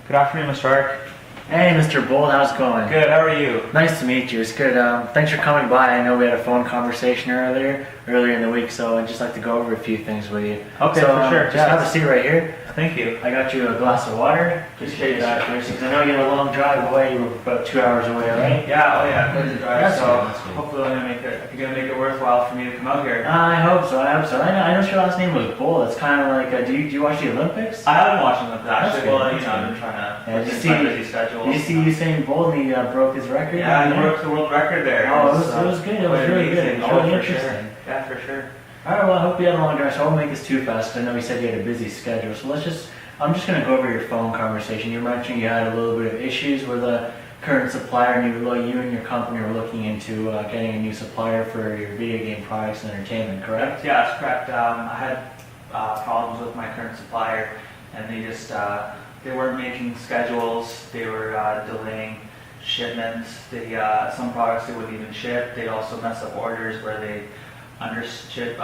Good afternoon, Mr. Ark. Hey, Mr. Bold, how's it going? Good, how are you? Nice to meet you. It's good. Thanks for coming by. I know we had a phone conversation earlier in the week, so I'd just like to go over a few things with you. Okay, so, for sure. Just have a seat right here. Thank you. I got you a glass of water. Just Appreciate get it. because I know you had a long drive away. You were about 2 hours away, right? Yeah, oh yeah, quite the drive, That's so good, that's good. hopefully you're gonna make it worthwhile for me to come out here. I hope so. I know your last name was Bold. It's kind of like, do you watch the Olympics? I haven't watched them That's actually, good, well, that's I've good. been trying to Yeah, work did you in see- my busy schedule. Did you see Usain Bolt and he broke his record? Yeah, he broke the world record there. Oh, it was good. It was quite really good. amazing. It was Oh, really for interesting. sure. Yeah, for sure. Alright, well, I hope you had a long drive, so I won't make this too fast. I know you said you had a busy schedule, so I'm just going to go over your phone conversation. You mentioned you had a little bit of issues with a current supplier, and you and your company are looking into getting a new supplier for your video game products and entertainment, correct? Yeah, that's correct. I had problems with my current supplier, and they weren't making schedules. They were delaying shipments. Some products they wouldn't even ship. They'd also mess up orders where they undership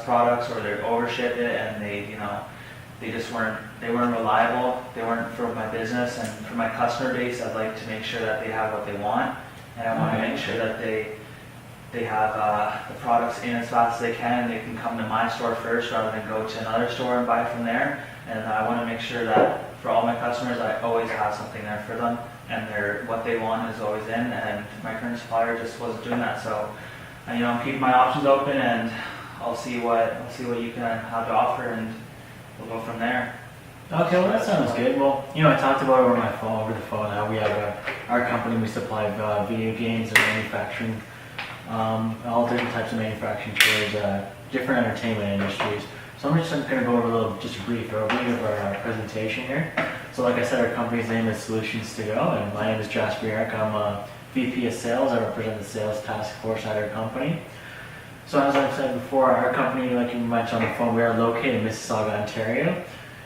products or they overship it, and they just weren't reliable. They weren't for my business and for my customer base. I'd like to make sure that they have what they want, and I want to make sure that they have the products in as fast as they can. They can come to my store first rather than go to another store and buy from there. And I want to make sure that for all my customers, I always have something there for them, and what they want is always in. And my current supplier just wasn't doing that. So, I'm keeping my options open, and I'll see what you can have to offer, and we'll go from there. Okay, well that sounds good. Well, I talked about it over the phone, how we have our company, we supply video games and manufacturing, all different types of manufacturing towards different entertainment industries. So I'm just going to go over just a brief overview of our presentation here. So like I said, our company's name is Solutions to Go, and my name is Jasper Yarrick. I'm a VP of Sales. I represent the sales task force at our company. So as I've said before, our company, like you mentioned on the phone, we are located in Mississauga, Ontario,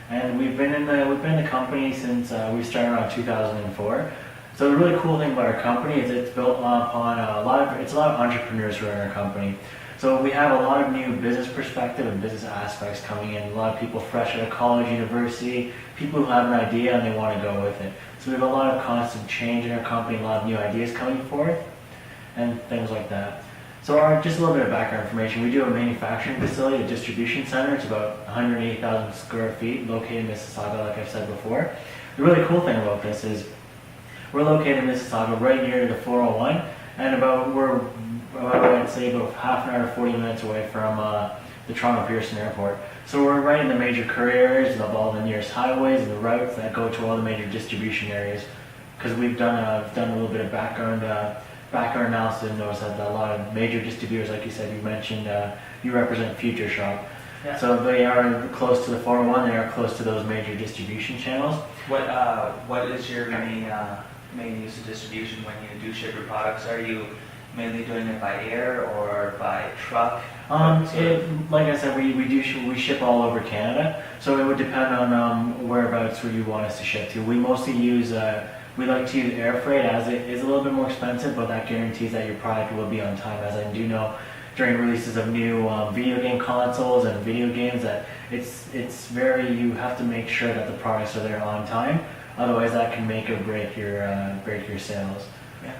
and we've been in the company since we started around 2004. So the really cool thing about our company is it's built upon a lot of entrepreneurs who are in our company. So we have a lot of new business perspective and business aspects coming in. A lot of people fresh out of college, university, people who have an idea and they want to go with it. So we have a lot of constant change in our company, a lot of new ideas coming forth, and things like that. So just a little bit of background information. We do have a manufacturing facility, a distribution center. It's about 180,000 square feet, located in Mississauga, like I've said before. The really cool thing about this is we're located in Mississauga, right near the 401, and I'd say about half an hour to 40 minutes away from the Toronto Pearson Airport. So we're right in the major career areas of all the nearest highways and the routes that go to all the major distribution areas. Because we've done a little bit of background analysis and noticed that a lot of major distributors, like you said, you mentioned, you represent Future Shop. Yeah. So they are close to the 401, they are close to those major distribution channels. What is your main use of distribution when you do ship your products? Are you mainly doing it by air or by truck? Like I said, we ship all over Canada, so it would depend on whereabouts where you want us to ship to. We mostly we like to use air freight, as it is a little bit more expensive, but that guarantees that your product will be on time. As I do know, during releases of new video game consoles and video games, that you have to make sure that the products are there on time. Otherwise, that can make or break your sales. Yeah.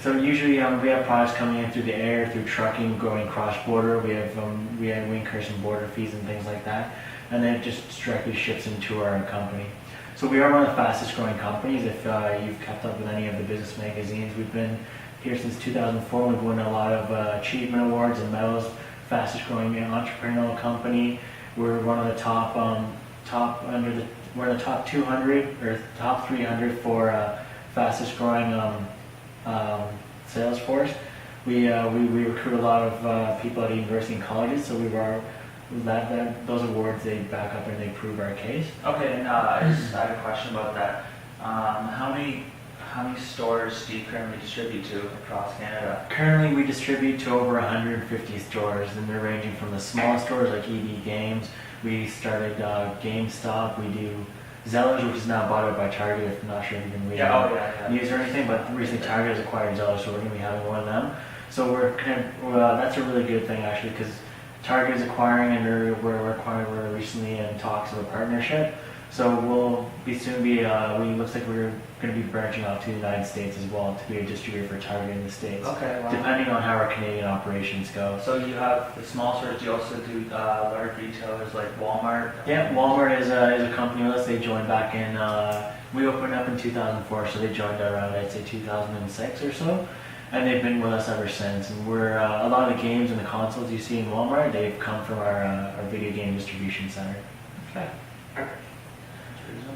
So usually we have products coming in through the air, through trucking, going cross-border. We incur some border fees and things like that, and then it just directly ships into our company. So we are one of the fastest growing companies. If you've kept up with any of the business magazines, we've been here since 2004. We've won a lot of achievement awards and medals. Fastest growing entrepreneurial company. We're one of the we're in the top 200 or top 300 for fastest growing sales force. We recruit a lot of people at university and colleges, so those awards, they back up and they prove our case. Okay, and I had a question about that. How many stores do you currently distribute to across Canada? Currently, we distribute to over 150 stores, and they're ranging from the small stores like EB Games. We started GameStop. We do Zellers, which is now bought out by Target. I'm not sure if you can use or anything, but recently Target has acquired Zellers, so we're going to be having one of them. So that's a really good thing actually, because Target is acquiring, and we're recently in talks of a partnership. So we'll be soon be, looks like we're going to be branching out to the United States as well to be a distributor for Target in the States, Okay, wow. depending on how our Canadian operations go. So you have the small stores, do you also do large retailers like Walmart? Yeah, Walmart is a company with us. They joined back in, we opened up in 2004, so they joined around, I'd say, 2006 or so. And they've been with us ever since. And we're, a lot of the games and the consoles you see in Walmart, they've come from our video game distribution center. Okay.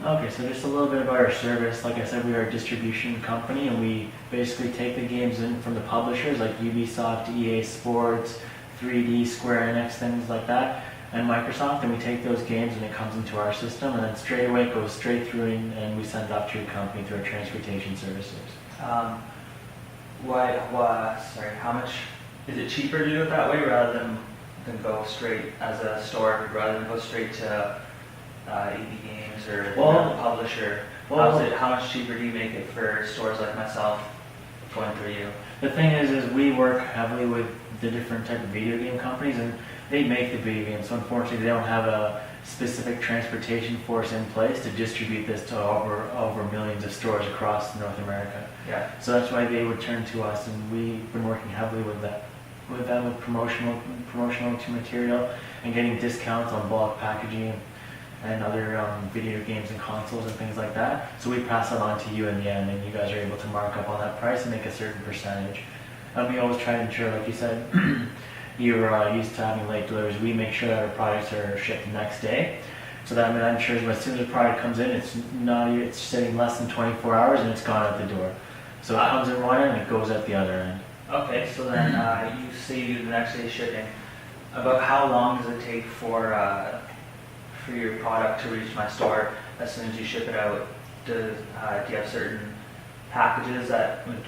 Okay, so just a little bit about our service. Like I said, we are a distribution company, and we basically take the games in from the publishers like Ubisoft, EA Sports, 3D, Square Enix, things like that, and Microsoft, and we take those games and it comes into our system, and then straight away it goes straight through and we send it off to your company through our transportation services. How much, is it cheaper to do it that way rather than go straight as a store, rather than go straight to EB Games or the publisher? How much cheaper do you make it for stores like myself going through you? The thing is we work heavily with the different type of video game companies, and they make the video games, so unfortunately they don't have a specific transportation force in place to distribute this to over millions of stores across North America. Yeah. So that's why they would turn to us, and we've been working heavily with them with promotional material and getting discounts on bulk packaging and other video games and consoles and things like that. So we pass that on to you in the end, and you guys are able to mark up on that price and make a certain percentage. And we always try to ensure, like you said, you're used to having late deliveries. We make sure that our products are shipped the next day. So that ensures as soon as the product comes in, it's sitting less than 24 hours and it's gone out the door. So it comes in one end and it goes out the other end. Okay, so then you say you do the next day shipping. About how long does it take for your product to reach my store as soon as you ship it out? Do you have certain packages that would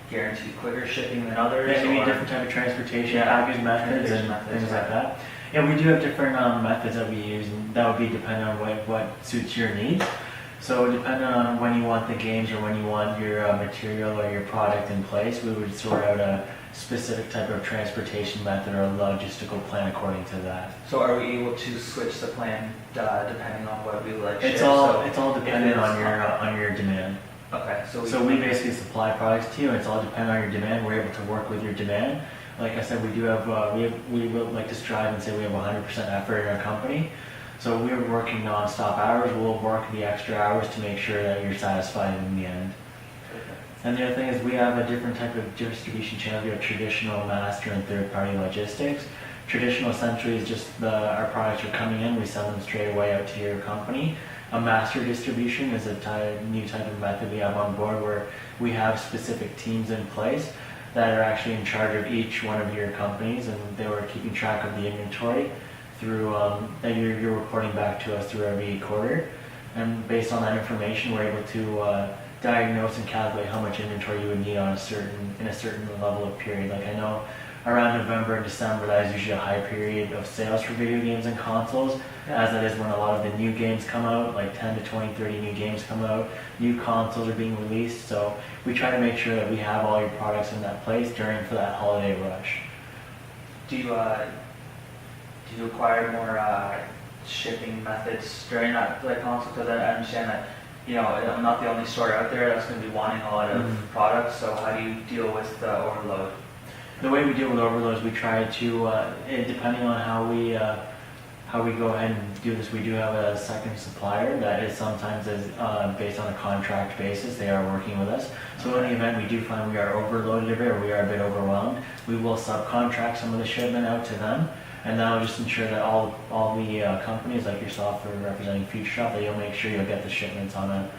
guarantee quicker shipping than others? Yeah, you need different type of transportation package methods and things like that. Yeah, we do have different methods that we use, and that would be dependent on what suits your needs. So depending on when you want the games or when you want your material or your product in place, we would sort out a specific type of transportation method or logistical plan according to that. So are we able to switch the plan depending on what we like? It's all dependent on your demand. Okay, so we basically supply products to you, and it's all dependent on your demand. We're able to work with your demand. Like I said, we do have we would like to strive and say we have 100% effort in our company. So we're working non-stop hours. We'll work the extra hours to make sure that you're satisfied in the end. And the other thing is we have a different type of distribution channel. We have traditional, master, and third-party logistics. Traditional essentially is just our products are coming in, we send them straight away out to your company. A master distribution is a new type of method we have on board where we have specific teams in place that are actually in charge of each one of your companies, and they were keeping track of the inventory through that you're reporting back to us through every quarter. And based on that information, we're able to diagnose and calculate how much inventory you would need in a certain level of period. Like I know around November and December, that is usually a high period of sales for video games and consoles, as that is when a lot of the new games come out, like 10 to 20, 30 new games come out, new consoles are being released, so we try to make sure that we have all your products in that place for that holiday rush. Do you acquire more shipping methods during that console? Because I understand that I'm not the only store out there that's going to be wanting a lot of products, so how do you deal with the overload? The way we deal with overload is we try to, depending on how we go ahead and do this, we do have a second supplier that is sometimes based on a contract basis. They are working with us. So in the event we do find we are overloaded or we are a bit overwhelmed, we will subcontract some of the shipment out to them. And that will just ensure that all the companies like yourself are representing Future Shop, that you'll make sure you'll get the shipments on a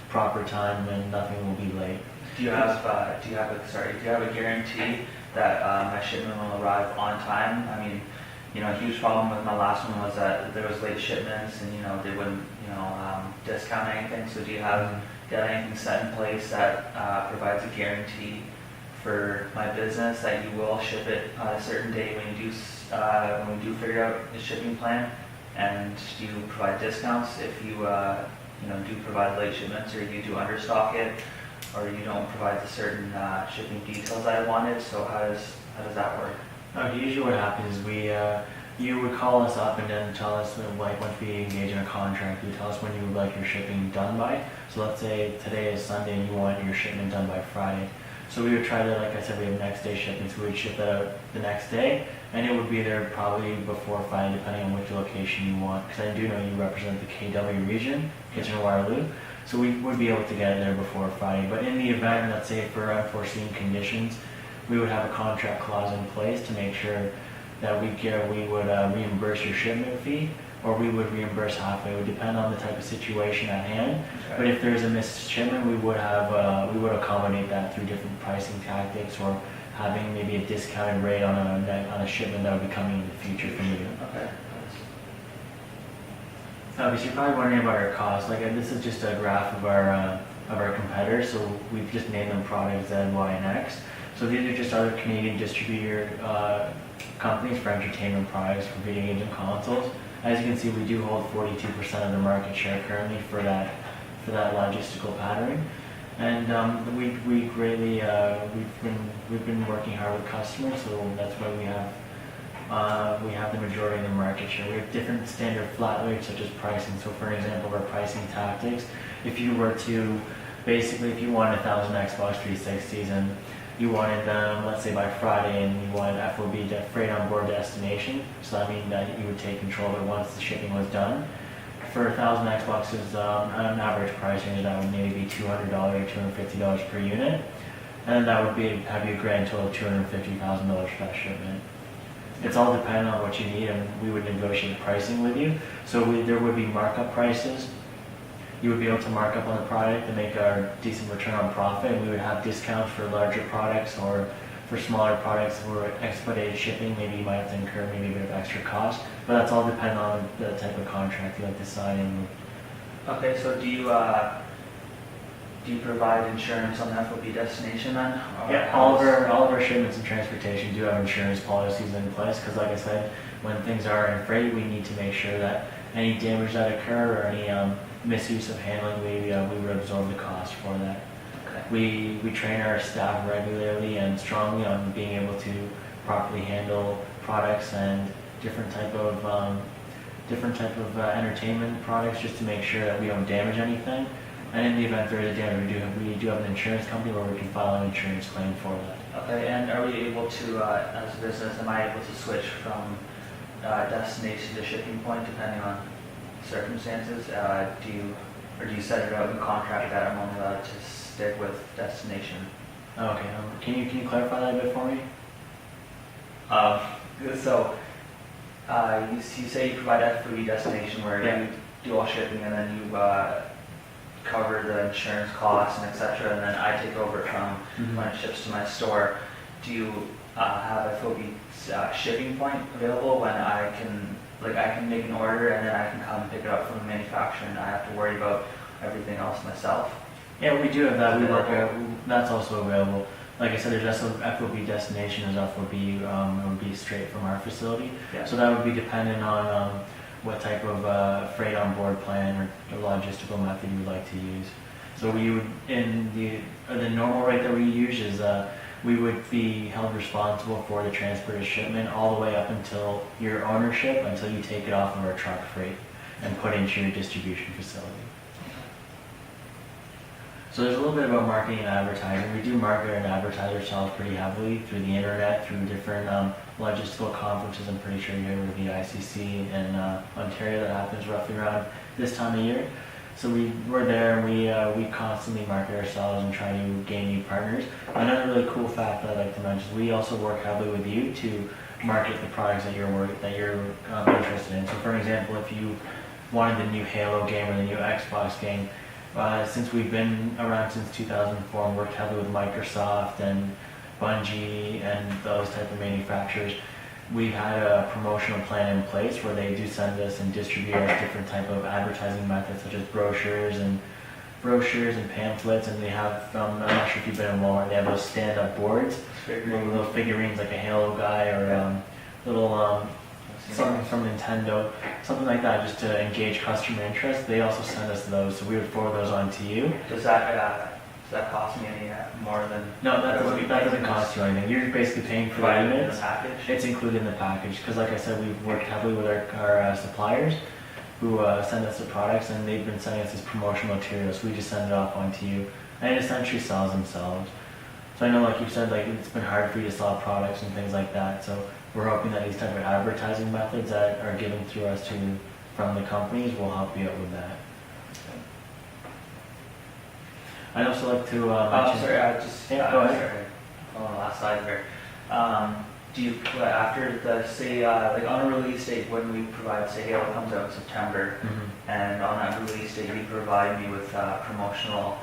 proper time and nothing will be late. Do you have a guarantee that my shipment will arrive on time? I mean, a huge problem with my last one was that there was late shipments and they wouldn't discount anything. So do you have anything set in place that provides a guarantee for my business that you will ship it on a certain date when we do figure out the shipping plan? And do you provide discounts if you do provide late shipments, or you do understock it, or you don't provide the certain shipping details I wanted? So how does that work? Usually what happens is you would call us up and then tell us, like, once we engage in a contract, you would tell us when you would like your shipping done by. So let's say today is Sunday and you want your shipment done by Friday. So we would try to, like I said, we have next day shipments, we would ship that out the next day, and it would be there probably before Friday, depending on which location you want. Because I do know you represent the KW region, Kitchener-Waterloo, so we would be able to get it there before Friday. But in the event, let's say for unforeseen conditions, we would have a contract clause in place to make sure that we would reimburse your shipment fee, or we would reimburse half. It would depend on the type of situation at hand. But if there's a missed shipment, we would accommodate that through different pricing tactics, or having maybe a discounted rate on a shipment that would be coming in the future from you. Okay. Obviously, you're probably wondering about our costs. Like, this is just a graph of our competitors. So we've just named them products Z, Y, and X. So these are just other Canadian distributor companies for entertainment products for video games and consoles. As you can see, we do hold 42% of the market share currently for that logistical pattern. And we greatly we've been working hard with customers, so that's why we have the majority of the market share. We have different standard flat rates such as pricing. So for an example of our pricing tactics, if you were to basically, if you wanted 1,000 Xbox 360s and you wanted them, let's say by Friday, and you wanted FOB, freight on board destination, so that means that you would take control of it once the shipping was done. For 1,000 Xboxes, an average price range that would maybe be $200 or $250 per unit, and that would have you a grand total of $250,000 for that shipment. It's all dependent on what you need, and we would negotiate pricing with you. So there would be markup prices. You would be able to mark up on the product to make a decent return on profit, and we would have discounts for larger products, or for smaller products for expedited shipping. Maybe you might have to incur maybe a bit of extra cost, but that's all dependent on the type of contract you like to sign. Okay, so do you provide insurance on the FOB destination then? Yeah, all of our shipments and transportation do have insurance policies in place, because like I said, when things are in freight, we need to make sure that any damage that occur or any misuse of handling, we would absorb the cost for that. Okay. We train our staff regularly and strongly on being able to properly handle products and different type of entertainment products, just to make sure that we don't damage anything. And in the event there is a damage, we do have an insurance company where we can file an insurance claim for that. Okay, and are we able to, as a business, am I able to switch from destination to shipping point depending on circumstances? Do you set it out in contract that I'm only allowed to stick with destination? Okay, can you clarify that a bit for me? So you say you provide FOB destination where Yeah. you do all shipping, and then you cover the insurance costs and etc., and then I take over from when it ships to my store. Do you have a FOB shipping point available when I can make an order and then I can come pick it up from the manufacturer, and I have to worry about everything else myself? Yeah, we do have that. That's also available. Like I said, there's also FOB destination, there's FOB, it would be straight from our facility. Yeah. So that would be dependent on what type of freight on board plan or logistical method you would like to use. So we would, in the normal rate that we use is we would be held responsible for the transported shipment all the way up until your ownership, until you take it off of our truck freight and put into your distribution facility. So there's a little bit about marketing and advertising. We do market and advertise ourselves pretty heavily through the internet, through different logistical conferences. I'm pretty sure you heard of the ICC in Ontario that happens roughly around this time of year. So we're there, and we constantly market ourselves and try to gain new partners. Another really cool fact that I'd like to mention is we also work heavily with you to market the products that you're interested in. So for example, if you wanted the new Halo game or the new Xbox game, since we've been around since 2004 and worked heavily with Microsoft and Bungie and those type of manufacturers, we've had a promotional plan in place where they do send us and distribute us different type of advertising methods, such as brochures and pamphlets, and they have, I'm not sure if you've been in Walmart, they have those stand-up boards, little figurines like a Halo guy or little something from Nintendo, something like that, just to engage customer interest. They also send us those, so we would forward those on to you. Does that that cost me any more than? No, I would be that doesn't paying cost you anything. You're basically paying for the provided in the units. package? It's included in the package, because like I said, we've worked heavily with our suppliers who send us the products, and they've been sending us this promotional material, so we just send it off onto you, and it essentially sells themselves. So I know, like you said, like it's been hard for you to sell products and things like that, so we're hoping that these type of advertising methods that are given through us from the companies will help you out with that. I'd also like to mention... Sorry, just, Yeah, go ahead. sorry, on the last slide there. Do you, after the, say, like on a release date, when we provide, say, Halo comes out in September, Mhm. and on that release date, you provide me with promotional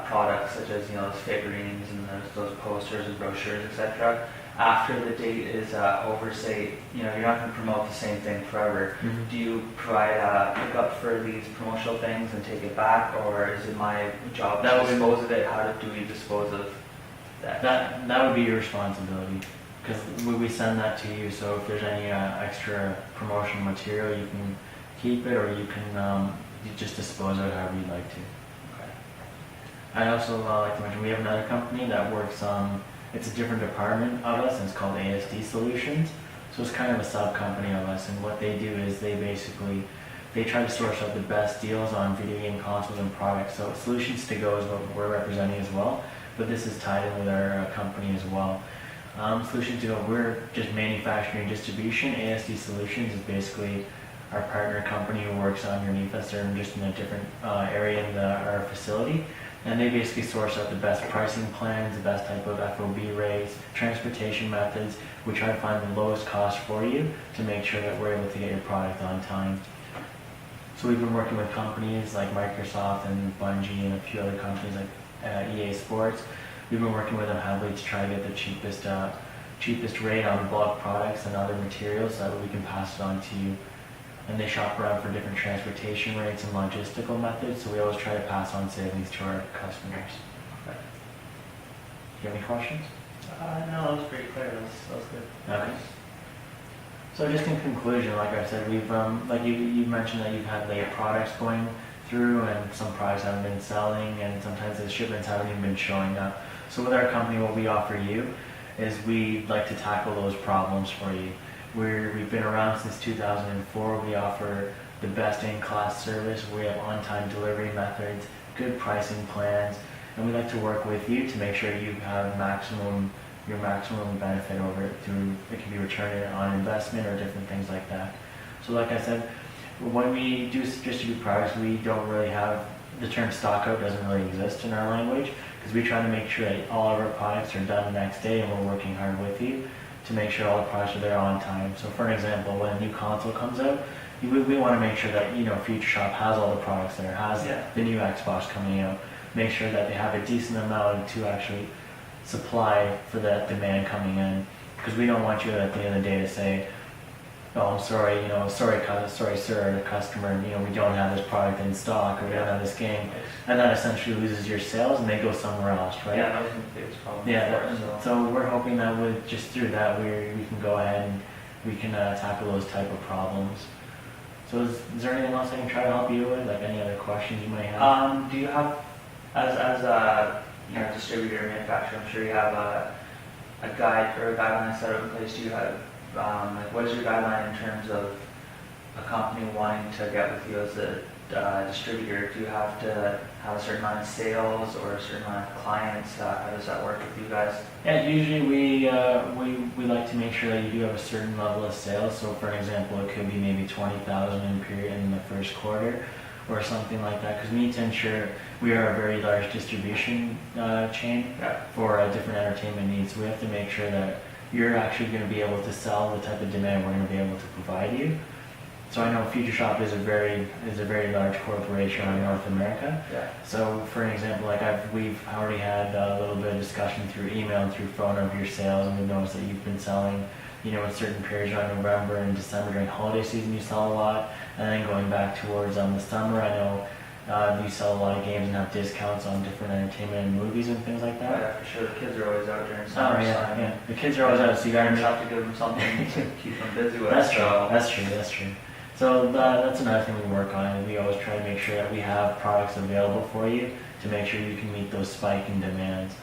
products such as, those figurines and those posters and brochures, etc. After the date is over, say, you're not going to promote the same thing forever. Mhm. Do you provide pickup for these promotional things and take it back, or is it my job That to would be- dispose of it? How do we dispose of that? That would be your responsibility, because we send that to you, so if there's any extra promotional material, you can keep it, or you can you just dispose of it however you'd like to. Okay. I'd also like to mention, we have another company that works it's a different department of us, and it's called ASD Solutions. So it's kind of a sub-company of us, and what they do is they try to source out the best deals on video game consoles and products. So Solutions to Go is what we're representing as well, but this is tied in with our company as well. Solutions to Go, we're just manufacturing and distribution. ASD Solutions is basically our partner company who works underneath us. They're just in a different area in our facility. And they basically source out the best pricing plans, the best type of FOB rates, transportation methods. We try to find the lowest cost for you to make sure that we're able to get your product on time. So we've been working with companies like Microsoft and Bungie and a few other companies like EA Sports. We've been working with them heavily to try to get the cheapest rate on bulk products and other materials so that we can pass it on to you. And they shop around for different transportation rates and logistical methods, so we always try to pass on savings to our customers. Okay. Do you have any questions? No, that was pretty clear. That was good. Okay. So just in conclusion, like I said, we've like you mentioned that you've had the products going through, and some products haven't been selling, and sometimes the shipments haven't even been showing up. So with our company, what we offer you is we like to tackle those problems for you. We've been around since 2004. We offer the best in-class service. We have on-time delivery methods, good pricing plans, and we like to work with you to make sure you have your maximum benefit over it through, it can be returned on investment or different things like that. So like I said, when we do distribute products, we don't really have, the term stock out doesn't really exist in our language, because we try to make sure that all of our products are done the next day, and we're working hard with you to make sure all the products are there on time. So for an example, when a new console comes out, we want to make sure that Future Shop has all the products there, has the new Xbox coming out, make sure that they have a decent amount to actually supply for that demand coming in, because we don't want you at the end of the day to say, oh, I'm sorry, sorry sir, the customer, we don't have this product in stock, or we don't have this game, and that essentially loses your sales and they go somewhere else, right? Yeah, that was the biggest problem. Yeah, before, so we're hoping that with just through that we can go ahead and we can tackle those type of problems. So is there anything else I can try to help you with, like any other questions you might have? Do you have, as a distributor manufacturer, I'm sure you have a guide or a guideline set up in place. Do you have like what is your guideline in terms of a company wanting to get with you as a distributor? Do you have to have a certain amount of sales or a certain amount of clients? How does that work with you guys? Yeah, usually we like to make sure that you do have a certain level of sales. So for an example, it could be maybe 20,000 in the first quarter or something like that, because we need to ensure we are a very large distribution chain for different entertainment needs. So we have to make sure that you're actually going to be able to sell the type of demand we're going to be able to provide you. So I know Future Shop is a very large corporation in North America. Yeah. So for an example, like we've already had a little bit of discussion through email and through phone of your sales, and we've noticed that you've been selling, in certain periods around November and December during holiday season you sell a lot, and then going back towards the summer, I know you sell a lot of games and have discounts on different entertainment and movies and things like that. Yeah, for sure. The kids are always out during summer. Oh yeah. The kids are always out, so you gotta have to give them something to keep them busy with. That's true. That's true. So that's another thing we work on, and we always try to make sure that we have products available for you to make sure you can meet those spiking demands.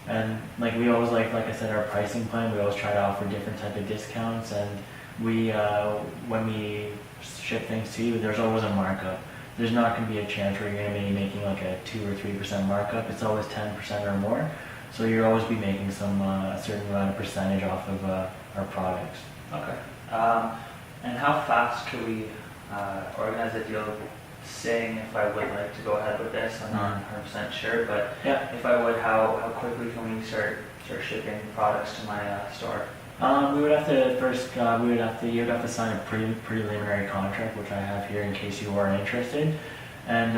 And like we always like I said, our pricing plan, we always try to offer different type of discounts, and we, when we ship things to you, there's always a markup. There's not going to be a chance where you're going to be making like a 2 or 3% markup. It's always 10% or more. So you'll always be making some a certain amount of percentage off of our products. Okay. And how fast could we organize a deal? Saying if I would like to go ahead with this, I'm not 100% sure, but Yeah. if I would, how quickly can we start shipping products to my store? We would have to first, you would have to sign a preliminary contract, which I have here in case you are interested. And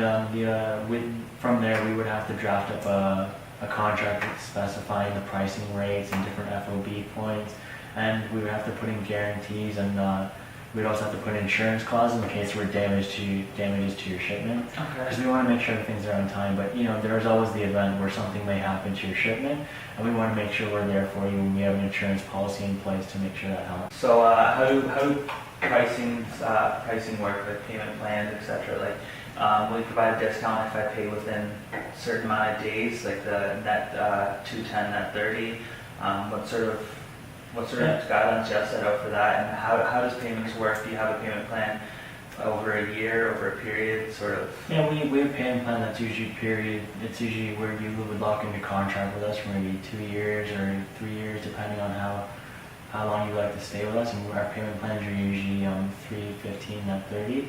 from there, we would have to draft up a contract specifying the pricing rates and different FOB points. And we would have to put in guarantees, and we'd also have to put in insurance clauses in case we're damages to your shipment. Because Okay. we want to make sure things are on time, but there's always the event where something may happen to your shipment, and we want to make sure we're there for you, and we have an insurance policy in place to make sure that helps. So how do pricing work, like payment plans, etc.? Like, will you provide a discount if I pay within a certain amount of days, like the net 210, net 30? What sort of guidelines do you have set out for that, and how does payments work? Do you have a payment plan over a year, over a period, sort of? Yeah, we have a payment plan that's usually period. It's usually where you would lock into contract with us for maybe 2 years or 3 years, depending on how long you like to stay with us. And our payment plans are usually 3, 15, net 30.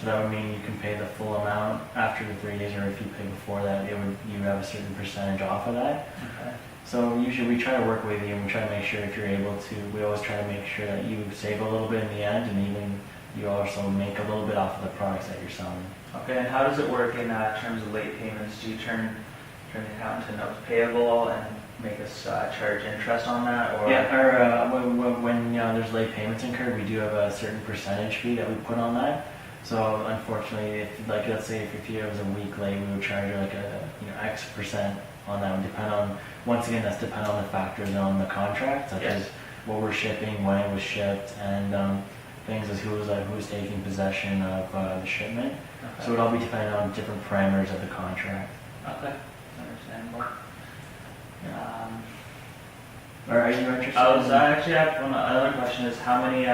So that would mean you can pay the full amount after the 3 days, or if you pay before that, you would have a certain percentage off of that. Okay. So usually we try to work with you, and we try to make sure if you're able to, we always try to make sure that you save a little bit in the end, and even you also make a little bit off of the products that you're selling. Okay, and how does it work in terms of late payments? Do you turn the account to notes payable and make us charge interest on that? Or? Yeah, or when there's late payments incurred, we do have a certain percentage fee that we put on that. So unfortunately, let's say if it was a week late, we would charge like a X percent on that. Once again, that's dependent on the factors on the contract, such Yes. as what we're shipping, when it was shipped, and things as who was taking possession of the shipment. Okay. So it all be dependent on different parameters of the contract. Okay, understandable. Are you interested? I actually have one other question: is how many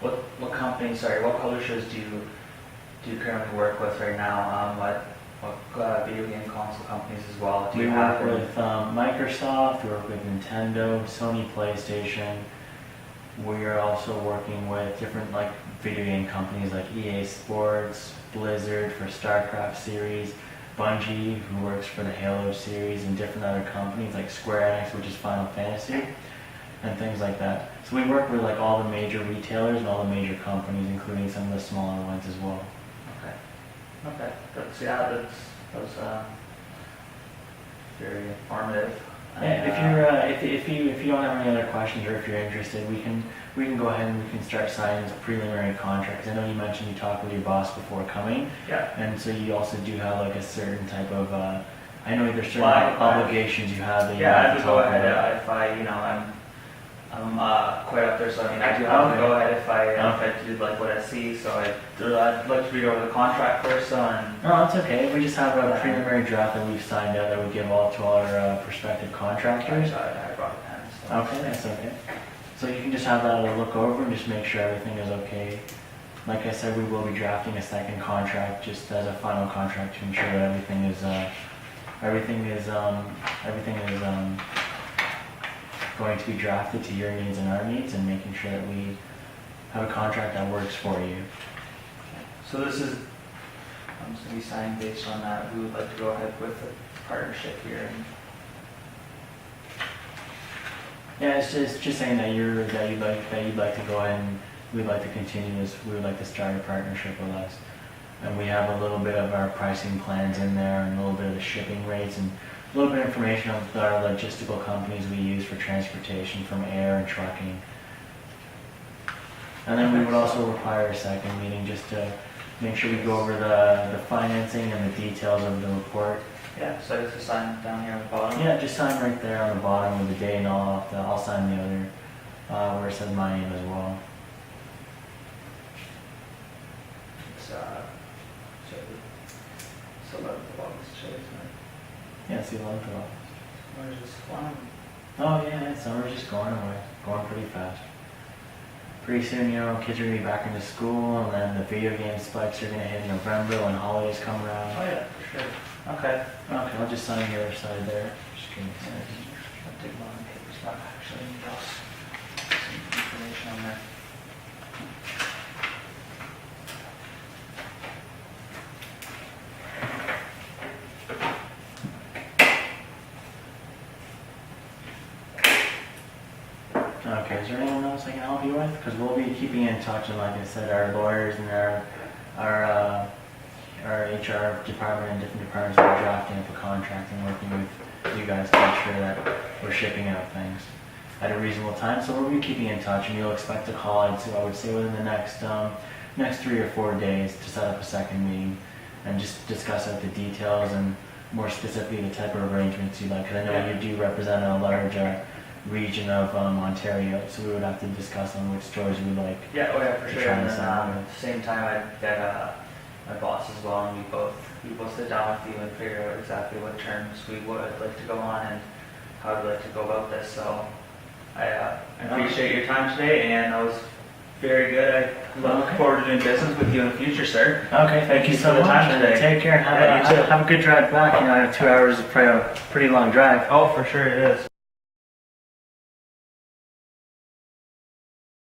what companies, what publishers do you currently work with right now? What video game console companies as well? Do We you work have with Microsoft, we work with Nintendo, Sony PlayStation. We are also working with different video game companies like EA Sports, Blizzard for StarCraft series, Bungie, who works for the Halo series, and different other companies like Square Enix, which is Final Fantasy, and things like that. So we work with all the major retailers and all the major companies, including some of the smaller ones as well. Okay, that was very informative. Yeah, if you don't have any other questions, or if you're interested, we can go ahead and we can start signing this preliminary contract. 'Cause I know you mentioned you talked with your boss before coming, Yeah. and so you also do have a certain type of I know there's certain Well, obligations you have that you Yeah, I have could to go talk ahead about. if I'm quite up there, so I do have to go ahead if I do what I see. So I'd like to read over the contract first, and No, it's okay. We just have a preliminary draft that we've signed out that we give all to all our prospective contractors. I brought a pen. So. Okay, that's okay. So you can just have that to look over and just make sure everything is okay. Like I said, we will be drafting a second contract just as a final contract to ensure that everything is going to be drafted to your needs and our needs, and making sure that we have a contract that works for you. So this is, I'm just going to be signing based on that. We would like to go ahead with a partnership here. Yeah, it's just saying that you'd like to go ahead and we'd like to continue this. We would like to start a partnership with us, and we have a little bit of our pricing plans in there, and a little bit of the shipping rates, and a little bit of information on our logistical companies we use for transportation from air and trucking. And then we would also require a second meeting just to make sure we go over the financing and the details of the report. Yeah, so I guess to sign down here on the bottom. Yeah, just sign right there on the bottom with the day, and I'll sign the other where it says my name as well. it's 11th of August, today's night. Yeah, it's the 11th of August. Where's this flying? Oh yeah, summer's just going away, going pretty fast. Pretty soon, kids are gonna be back into school, and then the video game spikes are gonna hit in November when holidays come Oh around. yeah, for sure. Okay. Okay, I'll just sign the other side there. Just give me a second. I'll take one of the papers back, actually, and else. Some information on there. Okay, is there anyone else I can help you with? Because we'll be keeping in touch, and like I said, our lawyers and our HR department and different departments are drafting up a contract and working with you guys to make sure that we're shipping out things at a reasonable time. So we'll be keeping in touch, and you'll expect a call, I would say within the next 3 or 4 days to set up a second meeting and just discuss out the details and more specifically the type of arrangements you'd like. Because I know Yeah. you do represent a large region of Ontario, so we would have to discuss on which stores we'd like. Yeah, oh yeah, for To sure. try And and then sign at the same time, I'd get my boss as well, and we both sit down with you and figure out exactly what terms we would like to go on and how we'd like to go about this. So I appreciate your time today, and that was very good. I look Okay. forward to doing business with you in the future, sir. Okay, thank you you so for the much. time and today. Take care and Yeah, you too. have a good drive back. I know 2 hours is probably a pretty long drive. Oh, for sure it is.